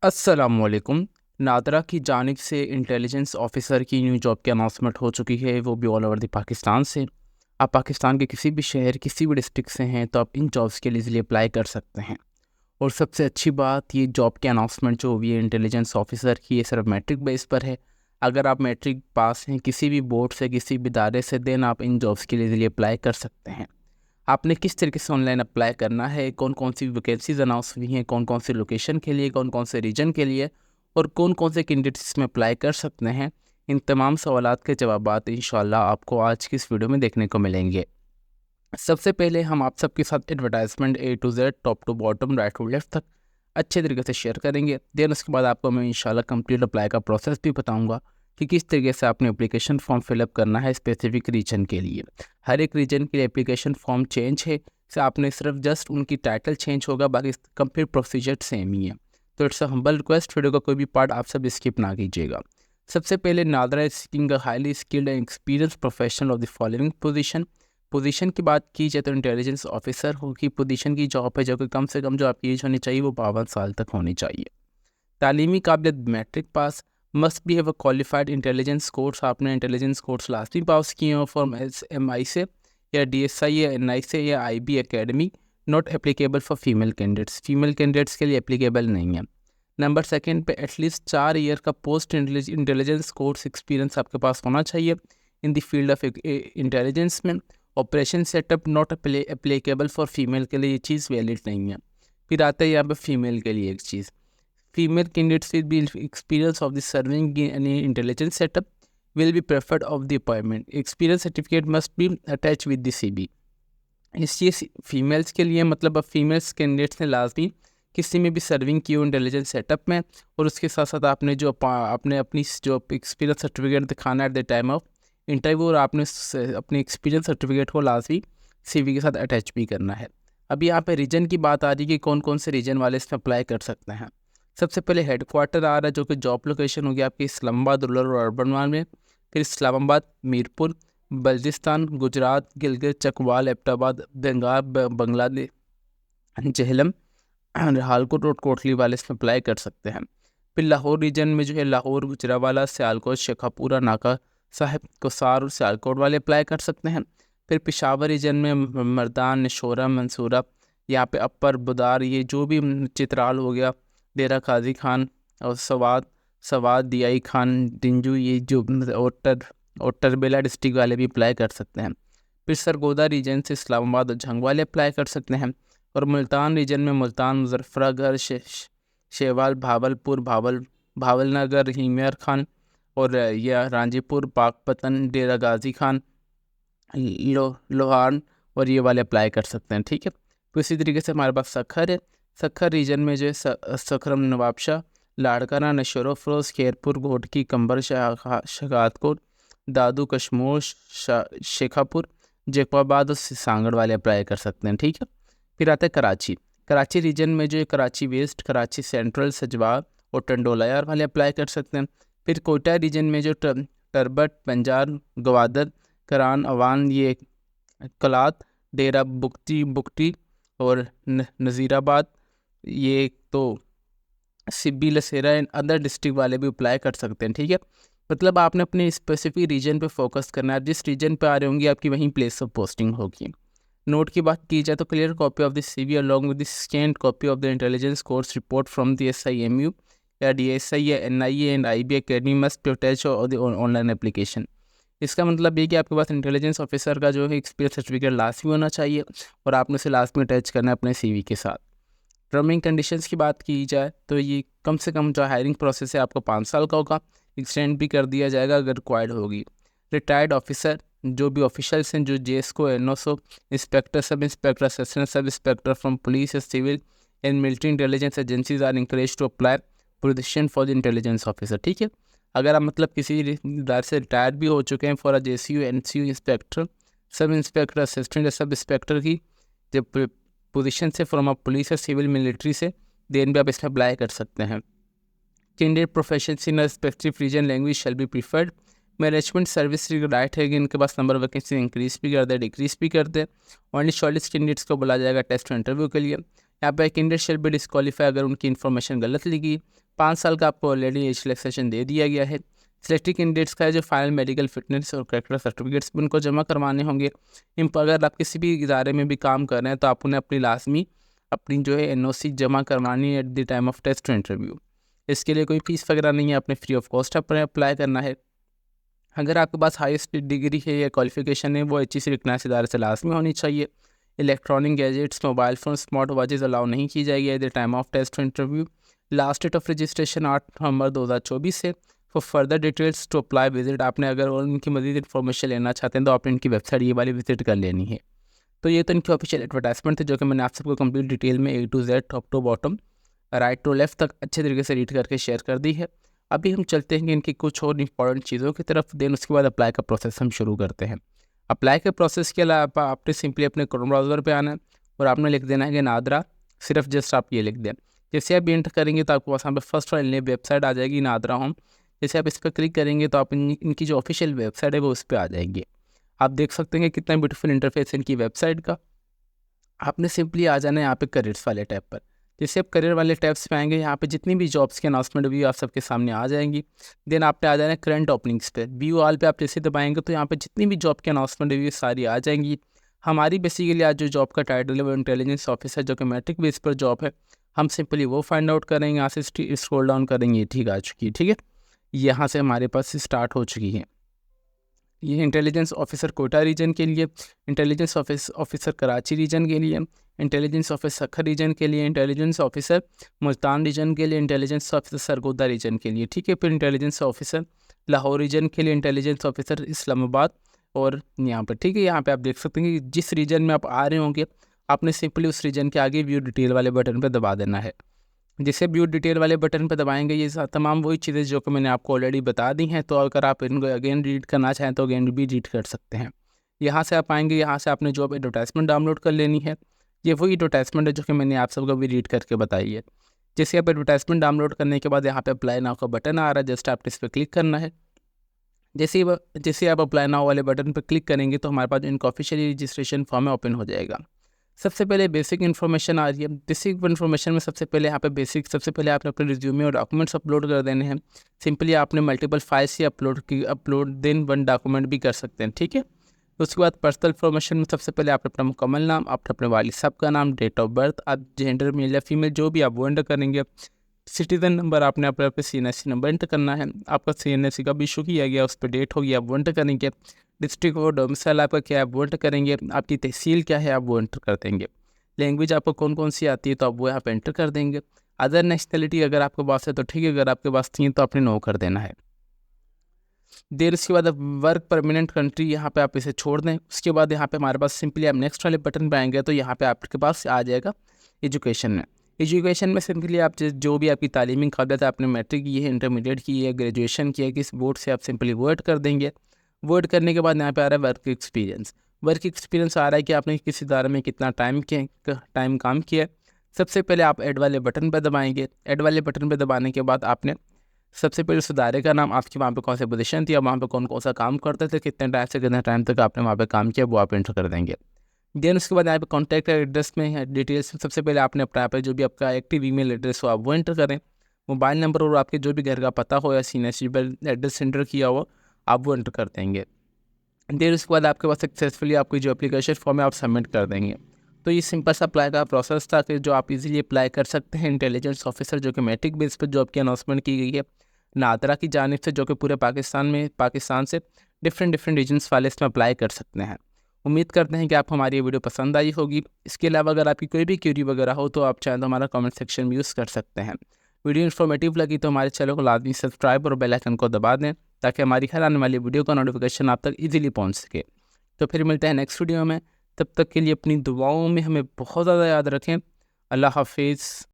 अस्सलामुअलैकुम। नादरा की जानिब से इंटेलिजेंस ऑफिसर की न्यू जॉब की अनाउंसमेंट हो चुकी है, वो भी ऑल ओवर द पाकिस्तान से। आप पाकिस्तान के किसी भी शहर, किसी भी डिस्ट्रिक्ट से हैं तो आप इन जॉब्स के लिए इजीली अप्लाई कर सकते हैं। और सबसे अच्छी बात, ये जॉब की अनाउंसमेंट जो हुई है इंटेलिजेंस ऑफिसर की, ये सिर्फ मैट्रिक बेस पर है। अगर आप मैट्रिक पास हैं किसी भी बोर्ड से, किसी भी इदारे से, देन आप इन जॉब्स के लिए इजीली अप्लाई कर सकते हैं। आपने किस तरीके से ऑनलाइन अप्लाई करना है, कौन कौन सी वैकेंसीज अनाउंस हुई हैं, कौन कौन से लोकेशन के लिए, कौन कौन से रीजन के लिए, और कौन कौन से कैंडिडेट्स इसमें अप्लाई कर सकते हैं, इन तमाम सवालात के जवाबात इंशाल्लाह आपको आज की इस वीडियो में देखने को मिलेंगे। सबसे पहले हम आप सबके साथ advertisement A to Z, top to bottom, right to left तक अच्छे तरीके से शेयर करेंगे। देन उसके बाद आपको मैं इंशाल्लाह कंप्लीट अप्लाई का प्रोसेस भी बताऊंगा कि किस तरीके से आपने एप्लीकेशन फॉर्म फिलअप करना है स्पेसिफिक रीजन के लिए। हर एक रीजन के लिए एप्लीकेशन फॉर्म चेंज है, से आपने सिर्फ जस्ट उनकी टाइटल चेंज होगा, बाकी कंप्लीट प्रोसीजर सेम ही है। तो it's a humble request, video का कोई भी पार्ट आप सब स्किप ना कीजिएगा। सबसे पहले NADRA is seeking a highly skilled and experience professional of the following position की बात की जाए तो इंटेलिजेंस ऑफिसर हो की पोजीशन की जॉब है, जो कि कम से कम जो आपकी एज होनी चाहिए वो 52 साल तक होनी चाहिए। तालीमी काबिलियत matric pass, must be have a qualified intelligence course. आपने इंटेलिजेंस कोर्स लास्ट में पास किए हो फ्रॉम SMI से या DSI या NI से या IB academy. Not applicable for female candidates, female candidates के लिए एप्लीकेबल नहीं है। नंबर सेकंड पे एटलीस्ट 4 ईयर का पोस्ट इंटेलिजेंस कोर्स एक्सपीरियंस आपके पास होना चाहिए in the field of intelligence में। Operation setup not applicable for female के लिए, ये चीज़ वैलिड नहीं है। फिर आता है यहाँ पे फीमेल के लिए एक चीज़, female candidates with be experience of the serving in any intelligence setup will be preferred of the appointment. Experience certificate must be attached with the CV. इस चीज़ फीमेल्स के लिए, मतलब अब फीमेल्स कैंडिडेट्स ने लाजमी किसी में भी सर्विंग की हो इंटेलिजेंस सेटअप में, और उसके साथ साथ आपने जो आपने अपनी जो एक्सपीरियंस सर्टिफिकेट दिखाना eight the time of interview, और आपने अपनी एक्सपीरियंस सर्टिफिकेट को लाजमी CV के साथ अटैच भी करना है। अभी यहाँ पे रीजन की बात आ रही है कि कौन कौन से रीजन वाले इसमें अप्लाई कर सकते हैं। सबसे पहले हेडक्वार्टर आ रहा है, जो कि जॉब लोकेशन होगी आपकी इस्लामाबाद रूरल और अर्बन में। फिर इस्लामाबाद, मीरपुर, बल्चिस्तान, गुजरात, गिलगित, चकवाल, एबटाबाद, बंगाल, बांग्लादेश, झेलम, हालकोट और कोटली वाले इसमें अप्लाई कर सकते हैं। फिर लाहौर रीजन में जो है लाहौर, गुजरावाला, सियालकोट, शेखापुरा, नाका साहिब, कोसार और सियालकोट वाले अप्लाई कर सकते हैं। फिर पेशावर रीजन में मर्दान, निशोरा, मंसूरा, यहाँ पे अपर बुदार, ये जो भी चित्राल हो गया, डेरा काजी खान और सवाद दियाई खान, डिंजू, ये जो और टरबेला डिस्ट्रिक्ट वाले भी अप्लाई कर सकते हैं। फिर सरगोदा रीजन से इस्लामाबाद और झंग वाले अप्लाई कर सकते हैं। और मुल्तान रीजन में मुल्तान, मुजफ्फरगढ़, शेवाल, भावलपुर, भावलनगर, हिमियर खान और यह रांझीपुर, पाकपतन, डेरा गाजी खान, लोहान और ये वाले अप्लाई कर सकते हैं। ठीक है, तो इसी तरीके से हमारे पास सखर है। सखर रीजन में जो है सखरम, नवाबशाह, लाड़काना, नशोर फरोज, खेरपुर, घोटकी, कंबर, शगातकोट, दादू, कशमोर, शेखापुर, जैकोबाद और सांगड़ वाले अप्लाई कर सकते हैं। ठीक है, फिर आता है कराची रीजन में जो है कराची वेस्ट, कराची सेंट्रल, सजवाद और टंडोलायार वाले अप्लाई कर सकते हैं। फिर कोटा रीजन में जो टरबट, पंजार, गवादर, करान, अवान, ये कलात, डेरा बुगटी और नज़ीराबाद, ये तो सिब्बी, लसेरा एंड अदर डिस्ट्रिक्ट वाले भी अप्लाई कर सकते हैं। ठीक है, मतलब आपने अपने स्पेसिफिक रीजन पे फोकस करना है, जिस रीजन पे आ रहे होंगे आपकी वहीं प्लेस ऑफ पोस्टिंग होगी। नोट की बात की जाए तो clear copy of the CV along with the scanned copy of the intelligence course report from the SIMU या DSI या NIA and IB academy must attach online application. इसका मतलब ये कि आपके पास इंटेलिजेंस ऑफिसर का जो है एक्सपीरियंस सर्टिफिकेट लास्ट में होना चाहिए, और आपने उसे लास्ट में अटैच करना है अपने CV के साथ। टर्मिंग कंडीशंस की बात की जाए तो ये कम से कम जो हायरिंग प्रोसेस है आपको 5 साल का होगा, एक्सटेंड भी कर दिया जाएगा अगर रिक्वायर्ड होगी। रिटायर्ड ऑफिसर, जो भी ऑफिशियल्स हैं, जो JSCO, NOSO, inspector, sub inspector, assistant sub inspector from police, civil and military intelligence agencies are encourage to apply position for the intelligence officer. ठीक है, अगर आप मतलब किसी इदारे से रिटायर्ड भी हो चुके हैं for JCU, NCU inspector, sub inspector, assistant या सब इंस्पेक्टर की जब पोजीशन से फ्रॉम अ पुलिस या सिविल मिलिट्री से, देन भी आप इसमें अप्लाई कर सकते हैं। Candidate professions in specific region language shall be preferred. Management service right है कि इनके पास नंबर ऑफ वैकेंसी इंक्रीज भी कर दे, डिक्रीज भी कर दे। ओनली शॉर्टलिस्ट कैंडिडेट्स को बुलाया जाएगा टेस्ट इंटरव्यू के लिए। यहाँ पर कैंडिडेट शैल बी डिस्क्वालीफाई अगर उनकी इन्फॉर्मेशन गलत लिखी, 5 साल का आपको ऑलरेडी एज रिलैक्सेशन दे दिया गया है। सिलेक्टेड कैंडिडेट्स का जो फाइनल मेडिकल फिटनेस और करेक्टर सर्टिफिकेट्स भी उनको जमा करवाने होंगे। अगर आप किसी भी इदारे में भी काम कर रहे हैं तो आप उन्हें अपनी लाजमी अपनी जो है NOC जमा करवानी है at the time of test interview. इसके लिए कोई फीस वगैरह नहीं है, आपने फ्री ऑफ कॉस्ट अप्लाई करना है। अगर आपके पास हाईएस्ट डिग्री है या क्वालिफिकेशन है वो HEC रिकग्नाइज्ड इदारे से लाजमी होनी चाहिए। Electronic gadgets, mobile phone, smart watches allow नहीं की जाएगी at the time of test interview. Last date of registration 8 November 2024 है। For further details to apply visit, आपने अगर और इनकी मज़ीद इन्फॉर्मेशन लेना चाहते हैं तो आपने इनकी वेबसाइट ये वाली विजिट कर लेनी है। तो ये तो इनकी ऑफिशियल एडवर्टाइजमेंट थी जो कि मैंने आप सबको कंप्लीट डिटेल में A to Z top to bottom right to left तक अच्छे तरीके से रीड करके शेयर कर दी है। अभी हम चलते हैं कि इनकी कुछ और इंपॉर्टेंट चीज़ों की तरफ, देन उसके बाद अप्लाई का प्रोसेस हम शुरू करते हैं। अप्लाई के प्रोसेस के अलावा आपने सिंपली अपने क्रोम ब्राउज़र पे आना है और आपने लिख देना है कि नादरा, सिर्फ जस्ट आप ये लिख दें। जैसे आप एंटर करेंगे तो आपके पास यहाँ पे फर्स्ट वाली वेबसाइट आ जाएगी नादरा होम। जैसे आप इस पर क्लिक करेंगे तो आप इनकी जो ऑफिशियल वेबसाइट है वो उस पर आ जाएंगे। आप देख सकते हैं कि कितना ब्यूटीफुल इंटरफेस है इनकी वेबसाइट का। आपने सिंपली आ जाना है यहाँ पे करियर्स वाले टैब पर। जैसे आप करियर वाले टैब्स पे आएंगे यहाँ पे जितनी भी जॉब्स की अनाउंसमेंट भी आप सबके सामने आ जाएंगी। देन आपने आ जाना है करंट ओपनिंग्स पे, व्यू ऑल पे आप जैसे दबाएंगे तो यहाँ पे जितनी भी जॉब की अनाउंसमेंट भी सारी आ जाएंगी। हमारी बेसिकली आज जो जॉब का टाइटल है वो इंटेलिजेंस ऑफिसर जो कि मैट्रिक बेस पर जॉब है, हम सिंपली वो फाइंड आउट करेंगे। यहाँ से स्क्रॉल डाउन करेंगे, ठीक आ चुकी है, ठीक है, यहाँ से हमारे पास स्टार्ट हो चुकी है। ये इंटेलिजेंस ऑफिसर कोटा रीजन के लिए, इंटेलिजेंस ऑफिसर कराची रीजन के लिए, इंटेलिजेंस ऑफिसर सखर रीजन के लिए, इंटेलिजेंस ऑफिसर मुल्तान रीजन के लिए, इंटेलिजेंस ऑफिसर सरगोदा रीजन के लिए, ठीक है। फिर इंटेलिजेंस ऑफिसर लाहौर रीजन के लिए, इंटेलिजेंस ऑफिसर इस्लामाबाद और यहाँ पर, ठीक है। यहाँ पे आप देख सकते हैं कि जिस रीजन में आप आ रहे होंगे आपने सिंपली उस रीजन के आगे व्यू डिटेल वाले बटन पर दबा देना है। जैसे व्यू डिटेल वाले बटन पर दबाएंगे ये तमाम वही चीज़ें जो कि मैंने आपको ऑलरेडी बता दी हैं। तो अगर आप इनको अगेन रीड करना चाहें तो अगेन भी रीड कर सकते हैं। यहाँ से आप आएंगे, यहाँ से आपने जॉब एडवर्टाइजमेंट डाउनलोड कर लेनी है। ये वही एडवर्टाइजमेंट है जो कि मैंने आप सबको भी रीड करके बताई है। जैसे आप एडवर्टाइजमेंट डाउनलोड करने के बाद यहाँ पे अप्लाई नाउ का बटन आ रहा है, जस्ट आपने इस पर क्लिक करना है। जैसे आप अप्लाई नाउ वाले बटन पर क्लिक करेंगे तो हमारे पास इनका ऑफिशियली रजिस्ट्रेशन फॉर्म है ओपन हो जाएगा। सबसे पहले बेसिक इन्फॉर्मेशन आ रही है। बेसिक इन्फॉर्मेशन में सबसे पहले यहाँ पे सबसे पहले आपने अपने रिज्यूमे और डॉक्यूमेंट्स अपलोड कर देने हैं। सिंपली आपने मल्टीपल फाइल्स ही अपलोड देन वन डॉक्यूमेंट भी कर सकते हैं, ठीक है। उसके बाद पर्सनल इन्फॉर्मेशन में सबसे पहले आप अपना मुकम्मल नाम, आप अपने वालिद साहब का नाम, डेट ऑफ बर्थ, आप जेंडर मेल या फीमेल जो भी आप वो एंटर करेंगे। सिटीजन नंबर आपने अपने CNSC नंबर एंटर करना है। आपका CNSC कब इशू किया गया उस पर डेट होगी आप वो एंटर करेंगे। डिस्ट्रिक्ट और डोमिसाइल आपका क्या है आप वो एंटर करेंगे। आपकी तहसील क्या है आप वो एंटर कर देंगे। लैंग्वेज आपको कौन कौन सी आती है तो आप वो यहाँ पे एंटर कर देंगे। अदर नेशनलिटी अगर आपके पास है तो ठीक है, अगर आपके पास नहीं है तो आपने नो कर देना है। देर उसके बाद वर्क परमानेंट कंट्री यहाँ पे आप इसे छोड़ दें। उसके बाद यहाँ पे हमारे पास सिंपली आप नेक्स्ट वाले बटन पे आएंगे तो यहाँ पे आपके पास आ जाएगा एजुकेशन में। एजुकेशन में सिंपली आप जो भी आपकी तालीमी काबिलियत है, आपने मैट्रिक की है, इंटरमीडिएट की है, ग्रेजुएशन की है, किस बोर्ड से आप सिंपली वो ऐड कर देंगे। वो ऐड करने के बाद यहाँ पे आ रहा है वर्क एक्सपीरियंस। वर्क एक्सपीरियंस आ रहा है कि आपने किस इदारे में कितना टाइम काम किया है। सबसे पहले आप ऐड वाले बटन पर दबाएंगे। ऐड वाले बटन पर दबाने के बाद आपने सबसे पहले उस इदारे का नाम, आपकी वहाँ पे कौन सी पोजीशन थी, आप वहाँ पे कौन कौन सा काम करते थे, कितने टाइम से कितने टाइम तक आपने वहाँ पे काम किया, वो आप एंटर कर देंगे। देन उसके बाद यहाँ पे कॉन्टैक्ट एड्रेस में डिटेल्स में सबसे पहले आपने अपना यहाँ पे जो भी आपका एक्टिव ईमेल एड्रेस हो आप वो एंटर करें। मोबाइल नंबर और आपके जो भी घर का पता हो या CNSC पर एड्रेस एंटर किया हो आप वो एंटर कर देंगे। देन उसके बाद आपके पास सक्सेसफुली आपकी जो एप्लीकेशन फॉर्म है आप सबमिट कर देंगे। तो ये सिंपल सा अप्लाई का प्रोसेस था कि जो आप इजीली अप्लाई कर सकते हैं इंटेलिजेंस ऑफिसर जो कि मैट्रिक बेस पर जॉब की अनाउंसमेंट की गई है नादरा की जानिब से, जो कि पूरे पाकिस्तान से डिफरेंट रीजन्स वाले इसमें अप्लाई कर सकते हैं। उम्मीद करते हैं कि आपको हमारी ये वीडियो पसंद आई होगी। इसके अलावा अगर आपकी कोई भी क्यूरी वगैरह हो तो आप चाहें तो हमारा कमेंट सेक्शन में यूज़ कर सकते हैं। वीडियो इन्फॉर्मेटिव लगी तो हमारे चैनल को लाजमी सब्सक्राइब और बेल आइकन को दबा दें ताकि हमारी हर आने वाली वीडियो का नोटिफिकेशन आप तक ईजिली पहुँच सके। तो फिर मिलते हैं नेक्स्ट वीडियो में, तब तक के लिए अपनी दुआओं में हमें बहुत ज़्यादा याद रखें। अल्लाह हाफिज़।